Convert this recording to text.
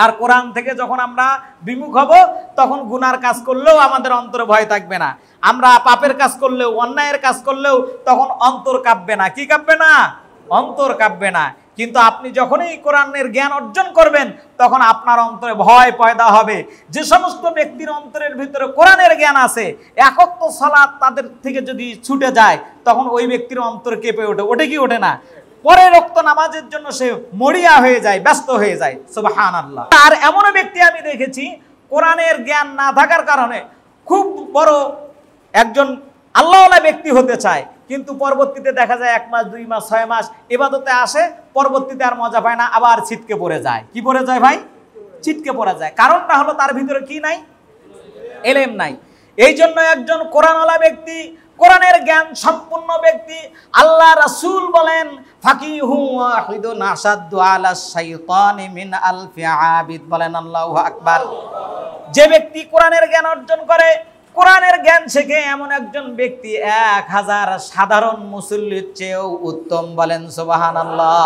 আর কোরআন থেকে যখন আমরা বিমুখ হব তখন গুনার কাজ করলেও আমাদের অন্তরে ভয় থাকবে না, আমরা পাপের কাজ করলেও অন্যায়ের কাজ করলেও তখন অন্তর কাঁপবে না। কি কাঁপবে না? অন্তর কাঁপবে না। কিন্তু আপনি যখনই কোরআনের জ্ঞান অর্জন করবেন তখন আপনার অন্তরে ভয় পয়দা হবে। যে সমস্ত ব্যক্তির অন্তরের ভিতরে কোরআনের জ্ঞান আছে, এক ওয়াক্ত সালাত তাদের থেকে যদি ছুটে যায় তখন ওই ব্যক্তির অন্তর কেঁপে ওঠে। ওঠে কি ওঠে না? পরের ওয়াক্ত নামাজের জন্য সে মরিয়া হয়ে যায়, ব্যস্ত হয়ে যায়। সুবহানাল্লাহ। আর এমন ব্যক্তি আমি দেখেছি কোরআনের জ্ঞান না থাকার কারণে খুব বড় একজন আল্লাহওয়ালা ব্যক্তি হতে চায়, কিন্তু পরবর্তীতে দেখা যায় 1 মাস 2 মাস 6 মাস ইবাদতে আসে, পরবর্তীতে আর মজা পায় না, আবার ছিটকে পড়ে যায়। কি পড়ে যায় ভাই? ছিটকে পড়ে যায়। কারণটা হলো তার ভিতরে কি নাই? এলেম নাই। এই জন্য একজন কোরআনওয়ালা ব্যক্তি, কোরআনের জ্ঞান সম্পূর্ণ ব্যক্তি, আল্লাহ রাসূল বলেন ফাকিহু ওয়াহিদুন আসাদু আলাশ শাইতানি মিন আলফি আবিদ। বলেন আল্লাহু আকবার। যে ব্যক্তি কোরআনের জ্ঞান অর্জন করে, কোরআনের জ্ঞান শেখে, এমন একজন ব্যক্তি 1000 সাধারণ মুসল্লির চেয়েও উত্তম। বলেন সুবহানাল্লাহ।